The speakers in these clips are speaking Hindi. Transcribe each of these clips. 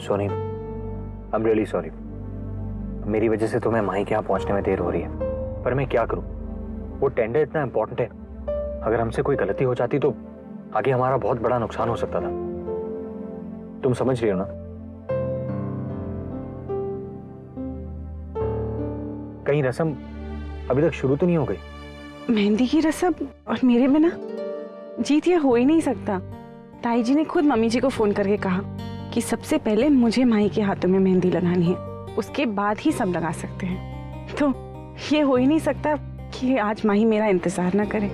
Soni, I am really sorry. मेरी वजह से तुम्हें माही के यहाँ पहुंचने में देर हो रही है, पर मैं क्या करूं? वो टेंडर इतना इंपॉर्टेंट है, अगर हमसे कोई गलती हो जाती तो आगे हमारा बहुत बड़ा नुकसान हो सकता था। तुम समझ रही हो ना? कहीं रस्म अभी तक शुरू तो नहीं हो गई? मेहंदी की रस्म और मेरे बिना जीत ये हो ही नहीं सकता। ताई जी ने खुद मम्मी जी को फोन करके कहा कि सबसे पहले मुझे माही के हाथों में मेहंदी लगानी है, उसके बाद ही सब लगा सकते हैं। तो ये हो ही नहीं सकता कि आज माही मेरा इंतजार ना करे।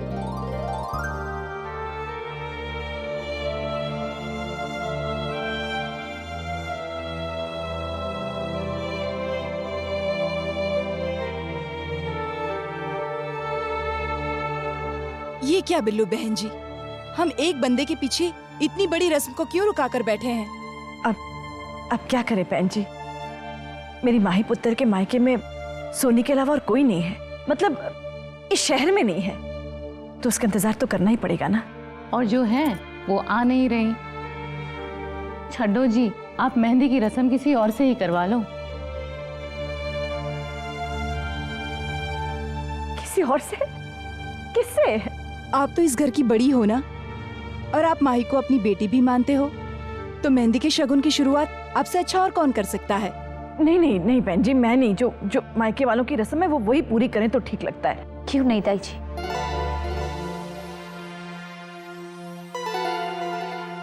ये क्या बिल्लू बहन जी, हम एक बंदे के पीछे इतनी बड़ी रस्म को क्यों रुका कर बैठे हैं? अब क्या करें बहन जी, मेरी माही पुत्र के मायके में सोनी के अलावा और कोई नहीं है, मतलब इस शहर में नहीं है, तो उसका इंतजार तो करना ही पड़ेगा ना। और जो है वो आ नहीं रही। छड्डो जी, आप मेहंदी की रस्म किसी और से ही करवा लो। किसी और से? किससे? आप तो इस घर की बड़ी हो ना, और आप माही को अपनी बेटी भी मानते हो, तो मेहंदी के शगुन की शुरुआत आपसे अच्छा और कौन कर सकता है? नहीं नहीं नहीं बहन जी, मैं नहीं, जो मायके वालों की रस्म है वो वही पूरी करें तो ठीक लगता है। क्यों नहीं ताई जी,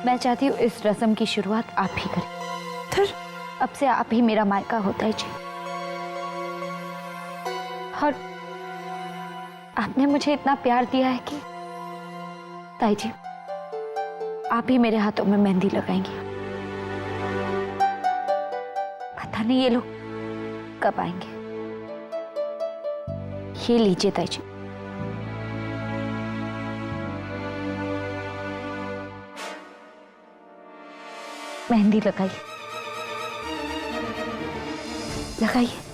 मैं चाहती हूँ इस रस्म की शुरुआत आप ही करें। फिर अब से आप ही मेरा मायका होता है जी, और आपने मुझे इतना प्यार दिया है कि ताई जी आप ही मेरे हाथों में मेहंदी लगाएंगी। पता नहीं ये लोग कब आएंगे। ये लीजिए ताई जी। मेहंदी लगाइए, लगाइए।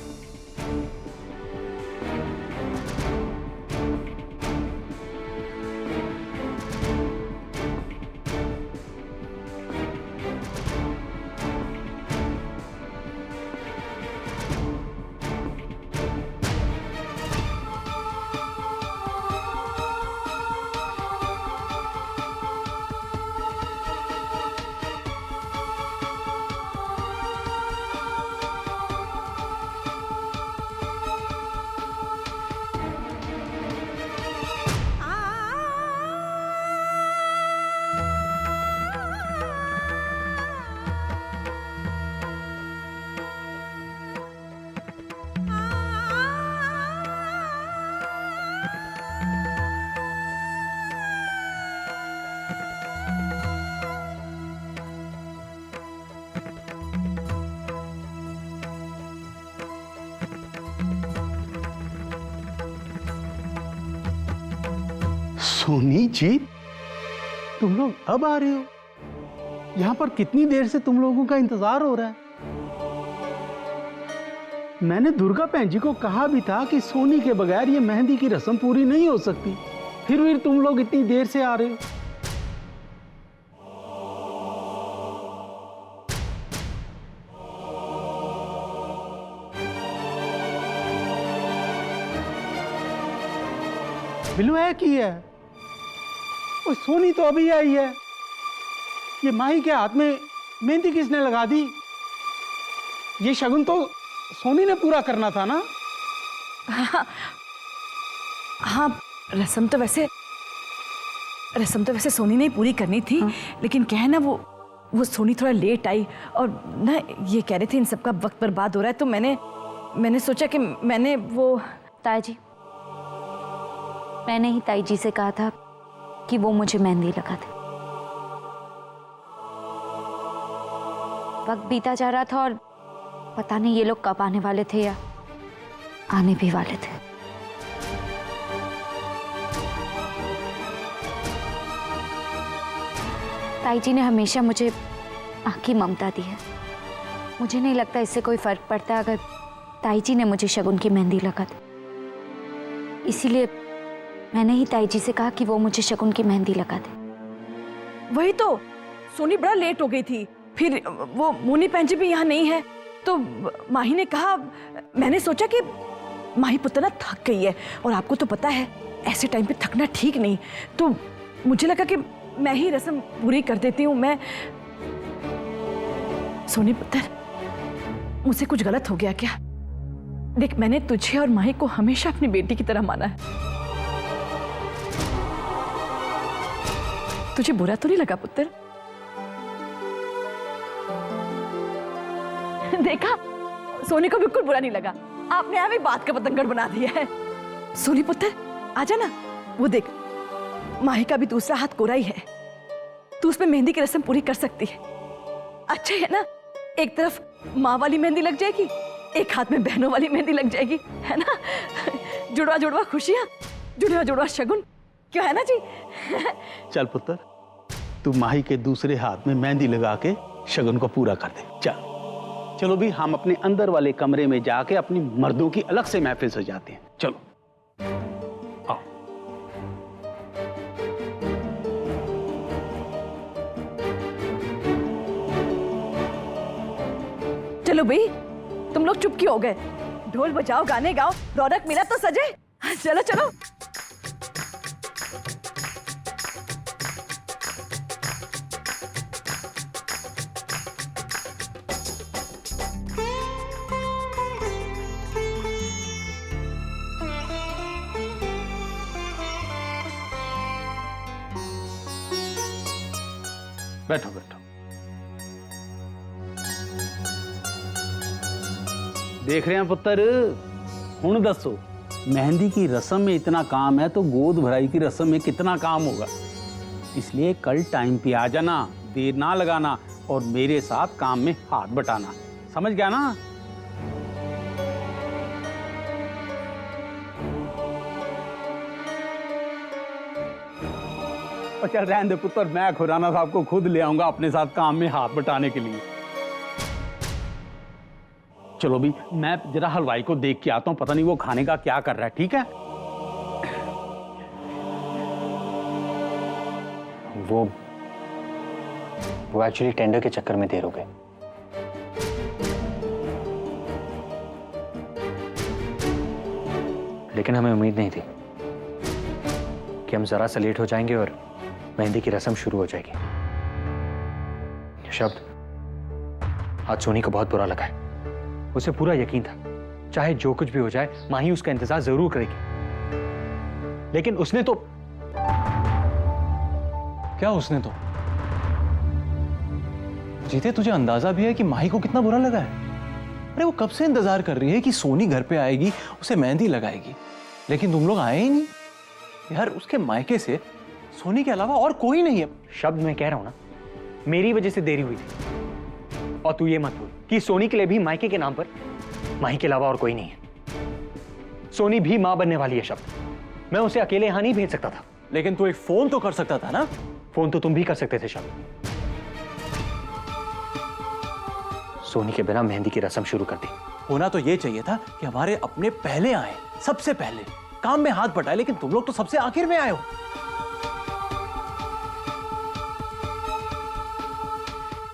सोनी जी, तुम लोग अब आ रहे हो? यहाँ पर कितनी देर से तुम लोगों का इंतजार हो रहा है। मैंने दुर्गा बहन जी को कहा भी था कि सोनी के बगैर ये मेहंदी की रस्म पूरी नहीं हो सकती, फिर भी तुम लोग इतनी देर से आ रहे हो। बिल्लू है की है? और सोनी तो अभी आई है। ये माही के हाथ में मेहंदी किसने लगा दी? ये शगुन तो सोनी ने पूरा करना था ना? हाँ, रस्म तो वैसे सोनी ने ही पूरी करनी थी। हाँ। लेकिन क्या है ना, वो सोनी थोड़ा लेट आई और ना ये कह रहे थे इन सबका वक्त बर्बाद हो रहा है, तो मैंने सोचा कि मैंने वो ताई जी, मैंने ही ताई जी से कहा था कि वो मुझे मेहंदी लगा दे। वक्त बीता जा रहा था और पता नहीं ये लोग कब आने वाले थे या आने भी वाले थे। ताई जी ने हमेशा मुझे मां की ममता दी है। मुझे नहीं लगता इससे कोई फर्क पड़ता अगर ताई जी ने मुझे शगुन की मेहंदी लगा दी। इसीलिए मैंने ही ताई जी से कहा कि वो मुझे शगुन की मेहंदी लगा दे। वही तो, सोनी बड़ा लेट हो गई थी, फिर वो मुन्नी बहन जी भी यहाँ नहीं है, तो माही ने कहा, मैंने सोचा कि माही पुत्र ना थक गई है और आपको तो पता है ऐसे टाइम पे थकना ठीक नहीं, तो मुझे लगा कि मैं ही रस्म पूरी कर देती हूँ। मैं सोनी पुत्र, मुझसे कुछ गलत हो गया क्या? देख, मैंने तुझे और माही को हमेशा अपनी बेटी की तरह माना है। तुझे बुरा तो नहीं लगा पुत्र? देखा, सोनी को बिल्कुल बुरा नहीं लगा। आपने हमें बात का पतंगड़ बना दिया है। सोनी पुत्र, आजा ना। वो देख, माही का भी दूसरा हाथ कोरा ही है, तू उसमें मेहंदी की रस्म पूरी कर सकती है। अच्छा है ना, एक तरफ माँ वाली मेहंदी लग जाएगी, एक हाथ में बहनों वाली मेहंदी लग जाएगी, है ना? जुड़वा जुड़वा खुशियां, जुड़वा जुड़वा शगुन, क्यों है ना जी? चल पुत्र, तू माही के दूसरे हाथ में मेहंदी लगा के शगुन को पूरा कर दे। चल चलो भी, हम अपने अंदर वाले कमरे में जाके अपनी मर्दों की अलग से महफिल सजाते हैं। चलो आओ। चलो भाई, तुम लोग चुप क्यों हो गए? ढोल बजाओ, गाने गाओ, रौनक मिला तो सजे। चलो चलो। बैठो बैठो। देख रहे हैं पुत्र, हुण दसो, मेहंदी की रस्म में इतना काम है तो गोद भराई की रस्म में कितना काम होगा। इसलिए कल टाइम पे आ जाना, देर ना लगाना और मेरे साथ काम में हाथ बटाना, समझ गया ना? और चल रहने दे पुत्र, मैं खुराना साहब को खुद ले आऊंगा अपने साथ काम में हाथ बटाने के लिए। चलो भी, मैं जरा हलवाई को देख के आता हूं, पता नहीं वो खाने का क्या कर रहा है। ठीक है? वो एक्चुअली टेंडर के चक्कर में देर हो गए। लेकिन हमें उम्मीद नहीं थी कि हम जरा सा लेट हो जाएंगे और मेहंदी की रस्म शुरू हो जाएगी। शब्द, आज सोनी को बहुत बुरा लगा है। उसे पूरा यकीन था चाहे जो कुछ भी हो जाए माही उसका इंतजार जरूर करेगी, लेकिन उसने तो क्या उसने तो? जीते, तुझे अंदाजा भी है कि माही को कितना बुरा लगा है? अरे वो कब से इंतजार कर रही है कि सोनी घर पे आएगी, उसे मेहंदी लगाएगी, लेकिन तुम लोग आए ही नहीं। यार, उसके मायके से सोनी के अलावा और कोई नहीं है। शब्द, मैं कह रहा हूं ना, मेरी वजह से देरी हुई थी। और तू ये मत भूल कि सोनी के लिए भी मायके के नाम पर माही के अलावा और कोई नहीं है। सोनी भी मां बनने वाली है शब्द, मैं उसे अकेले यहां नहीं भेज सकता था। लेकिन तू एक फोन तो कर सकता था ना? फोन तो तुम भी कर सकते थे शब्द। सोनी के बिना मेहंदी की रस्म शुरू कर दी। होना तो ये चाहिए था कि हमारे अपने पहले आए, सबसे पहले काम में हाथ बटाए, लेकिन तुम लोग तो सबसे आखिर में आए हो।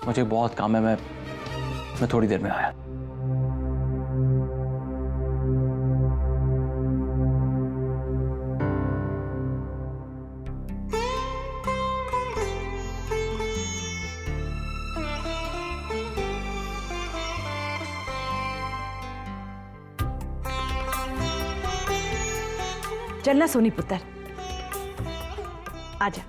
मुझे बहुत काम है, मैं थोड़ी देर में आया। चलना सोनी पुत्र, आजा।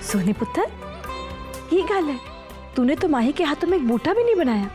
सोनी पुत्र, की गल है, तूने तो माही के हाथों में एक बूटा भी नहीं बनाया।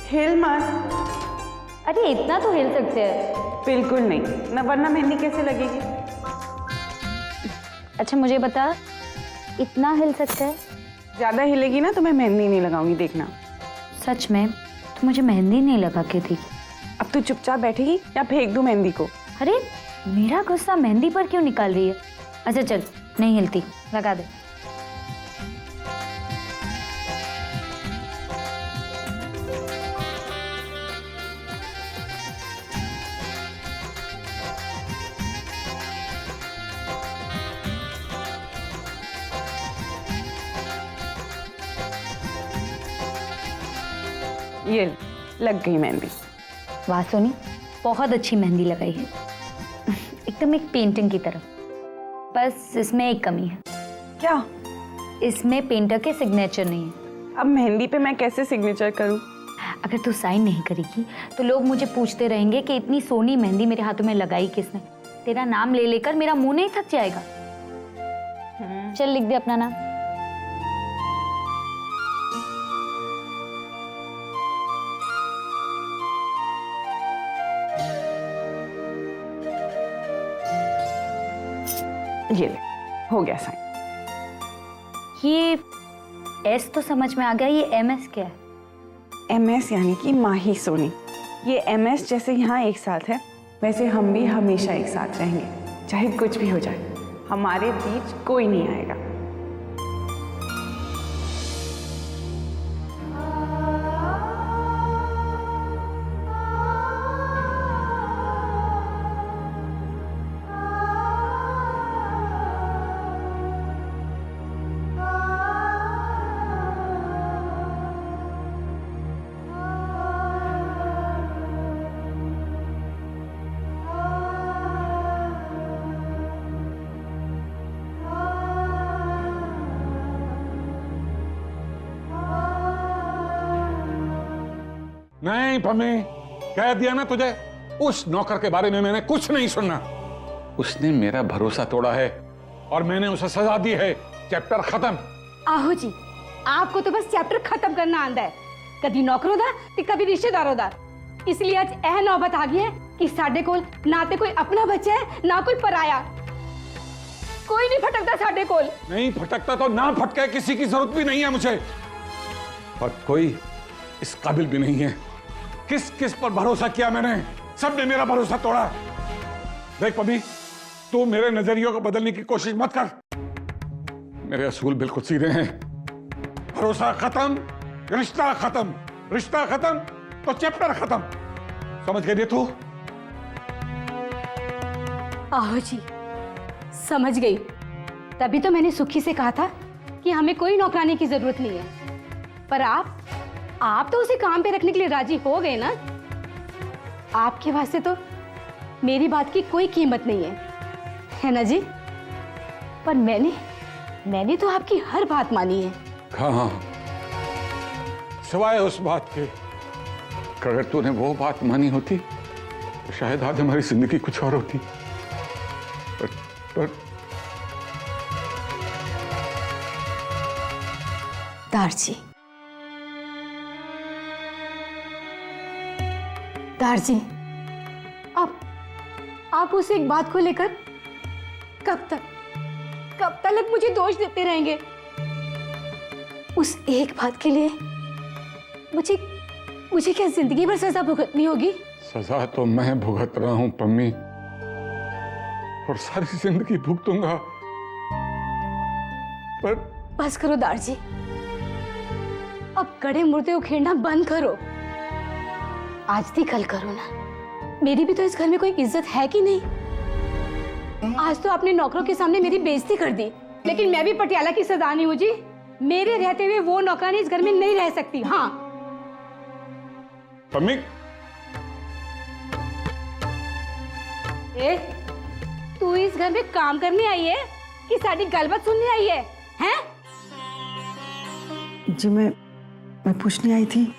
हिल मत। अरे इतना तो हिल सकते हैं। बिल्कुल नहीं, न वरना मेहंदी कैसे लगेगी। अच्छा मुझे बता, इतना हिल सकता है? ज्यादा हिलेगी ना तो मैं मेहंदी नहीं लगाऊंगी, देखना। सच में? तो मुझे मेहंदी नहीं लगा के थी। अब तू चुपचाप बैठेगी या फेंक दूं मेहंदी को? अरे मेरा गुस्सा मेहंदी पर क्यों निकाल रही है? अच्छा चल, नहीं हिलती, लगा दे। ये लग गई मेहंदी। वाह सोनी, बहुत अच्छी मेहंदी लगाई है, एकदम एक पेंटिंग की तरह। बस इसमें एक कमी है। क्या? इसमें पेंटर के सिग्नेचर नहीं है। अब मेहंदी पे मैं कैसे सिग्नेचर करूं? अगर तू साइन नहीं करेगी तो लोग मुझे पूछते रहेंगे कि इतनी सोनी मेहंदी मेरे हाथों में लगाई किसने। तेरा नाम ले लेकर मेरा मुंह नहीं थक जाएगा। चल लिख दे अपना नाम। ये ले, हो गया साइन। ये एस तो समझ में आ गया, ये MS क्या है? MS यानी कि माही सोनी। ये MS जैसे यहाँ एक साथ है, वैसे हम भी हमेशा एक साथ रहेंगे, चाहे कुछ भी हो जाए। हमारे बीच कोई नहीं आएगा। नहीं पम्मी, कह दिया ना तुझे, उस नौकर के बारे में मैंने कुछ नहीं सुनना। उसने मेरा भरोसा तोड़ा है और मैंने उसे सजा दी है। चैप्टर खत्म। आहो जी, आपको तो बस चैप्टर खत्म करना आंदा है, कभी नौकरों दा ते कभी रिश्तेदारों दा। इसलिए आज यह नौबत आ गई है कि साडे कोल ना ते कोई अपना बच्चा है ना कोई पराया। कोई नहीं फटकता साडे कोल। नहीं फटकता तो ना फटके, किसी की जरूरत भी नहीं है मुझे, और कोई इस काबिल भी नहीं है। किस किस पर भरोसा किया मैंने, सबने मेरा भरोसा तोड़ा। देख पम्मी, तू मेरे नजरियों को बदलने की कोशिश मत कर। मेरे असूल बिल्कुल सीधे हैं। भरोसा खत्म, रिश्ता खत्म, रिश्ता खत्म तो चैप्टर खत्म। समझ गई तू? आहो जी, समझ गई। तभी तो मैंने सुखी से कहा था कि हमें कोई नौकरानी की जरूरत नहीं है। पर आप तो उसे काम पे रखने के लिए राजी हो गए ना। आपके वास्ते तो मेरी बात की कोई कीमत नहीं है ना जी? पर मैंने तो आपकी हर बात मानी है। हाँ, सिवाय उस बात के, अगर तूने वो बात मानी होती तो शायद आज हमारी जिंदगी कुछ और होती। पर दारजी, आप उसे एक बात को लेकर कब तक मुझे दोष देते रहेंगे? उस एक बात के लिए मुझे क्या जिंदगी भर सजा भुगतनी होगी? सजा तो मैं भुगत रहा हूं पम्मी, और सारी जिंदगी भुगतूंगा। पर बस करो दारजी, अब गड़े मुर्दे उखेड़ना बंद करो। आज थी कल करो ना। मेरी भी तो इस घर में कोई इज्जत है कि नहीं? आज तो आपने नौकरों के सामने मेरी बेइज्जती कर दी, लेकिन मैं भी पटियाला की सरदारनी हूँ जी। मेरे रहते हुए वो नौकरानी इस घर में नहीं रह सकती। हाँ पम्मी, तू इस घर में काम करने आई है कि साडी गलबात सुनने आई है? हैं? जी मैं पूछने आई थी,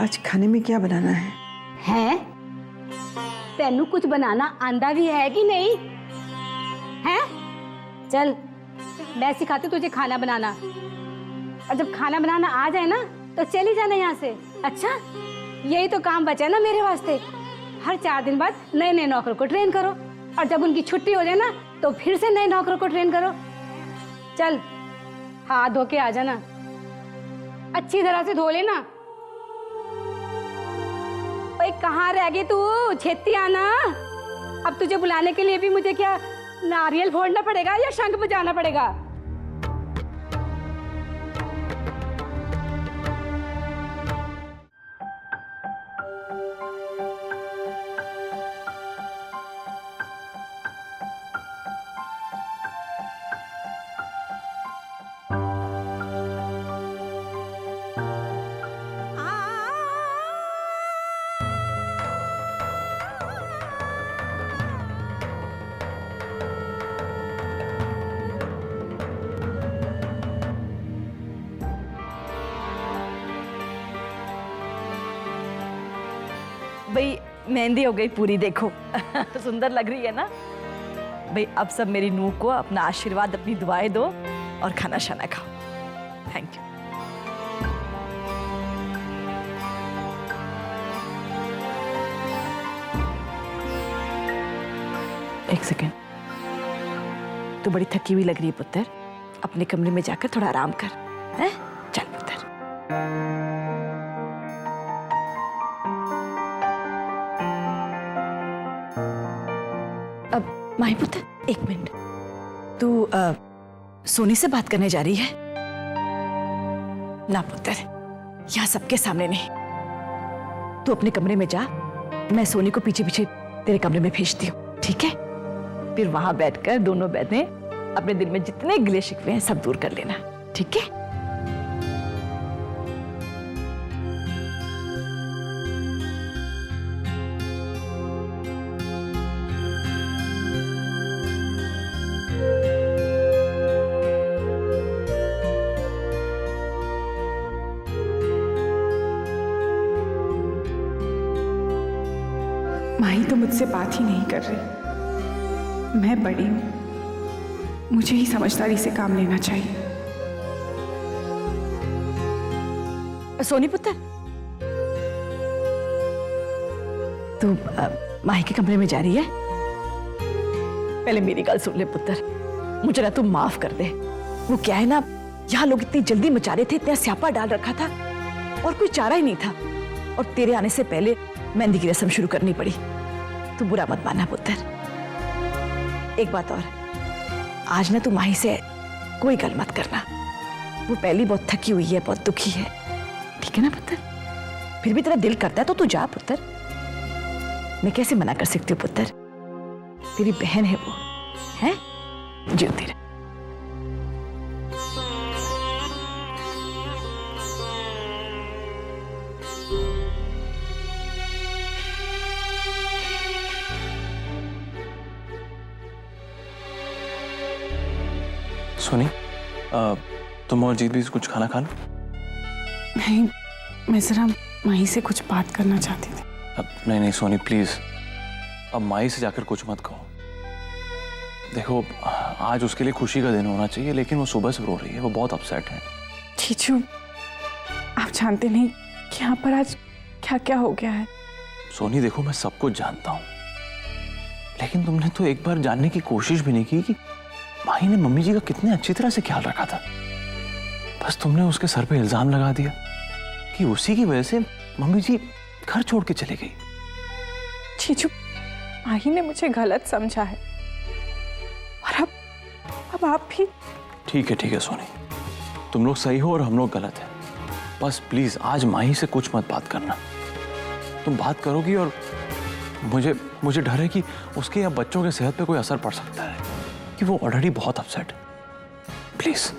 आज खाने में क्या बनाना है? हैं? तेनू कुछ बनाना आंदा भी है कि नहीं? हैं? चल मैं सिखाती तुझे खाना बनाना, और जब खाना बनाना आ जाए ना तो चली जाना यहाँ से। अच्छा? यही तो काम बचा है ना मेरे वास्ते। हर 4 दिन बाद नए नए नौकरों को ट्रेन करो, और जब उनकी छुट्टी हो जाए ना तो फिर से नए नौकरों को ट्रेन करो। चल हाथ धो के आ जाना, अच्छी तरह से धो लेना। ओए कहाँ रह गई तू, छेती आना। अब तुझे बुलाने के लिए भी मुझे क्या नारियल फोड़ना पड़ेगा या शंख बजाना पड़ेगा? भाई मेहंदी हो गई पूरी, देखो सुंदर लग रही है ना। भाई अब सब मेरी नूह को अपना आशीर्वाद, अपनी दुआएं दो और खाना शाना खाओ। Thank you. एक सेकेंड, तू बड़ी थकी हुई लग रही है पुत्र, अपने कमरे में जाकर थोड़ा आराम कर, हैं? चल पुत्र। अब माही पुत्र एक मिनट, तू सोनी से बात करने जा रही है? ना पुत्र, यहाँ सबके सामने नहीं। तू अपने कमरे में जा, मैं सोनी को पीछे पीछे तेरे कमरे में भेजती हूँ, ठीक है? फिर वहां बैठकर दोनों बहनें अपने दिल में जितने गिले शिकवे हैं सब दूर कर लेना, ठीक है? माही तो मुझसे बात ही नहीं कर रही। मैं बड़ी हूँ, मुझे ही समझदारी से काम लेना चाहिए। सोनी पुत्र, तू माही के कमरे में जा रही है? पहले मेरी गल सुन ले पुत्र, मुझे ना तू माफ कर दे। वो क्या है ना, यहाँ लोग इतनी जल्दी मचा रहे थे, इतना स्यापा डाल रखा था और कोई चारा ही नहीं था, और तेरे आने से पहले मेहंदी की रस्म शुरू करनी पड़ी। तू बुरा मत मानना पुत्र। एक बात और, आज ना तू माही से कोई गल मत करना। वो पहली बहुत थकी हुई है, बहुत दुखी है, ठीक है ना पुत्र? फिर भी तेरा दिल करता है तो तू जा पुत्र। मैं कैसे मना कर सकती हूँ पुत्र? तेरी बहन है वो, है? जीती रहे। सोनी, तुम और जीत भी कुछ खाना खाना? नहीं, मैं जरा माही से कुछ बात करना चाहती थी। अब नहीं सोनी प्लीज, अब माही से जाकर कुछ मत कहो। देखो, आज उसके लिए खुशी का दिन होना चाहिए, लेकिन वो सुबह से रो रही है, वो बहुत अपसेट है। चीचू, आप जानते नहीं कि यहाँ पर आज क्या क्या हो गया है। सोनी देखो, मैं सब कुछ जानता हूँ, लेकिन तुमने तो एक बार जानने की कोशिश भी नहीं की कि माही ने मम्मी जी का कितने अच्छी तरह से ख्याल रखा था। बस तुमने उसके सर पे इल्जाम लगा दिया कि उसी की वजह से मम्मी जी घर छोड़ के चली गई। चीचू, माही ने मुझे गलत समझा है, और अब आप भी। ठीक है सोनी, तुम लोग सही हो और हम लोग गलत हैं। बस प्लीज आज माही से कुछ मत बात करना। तुम बात करोगी और मुझे डर है कि उसके या बच्चों के सेहत पे कोई असर पड़ सकता है, कि वो ऑलरेडी बहुत अपसेट है। प्लीज।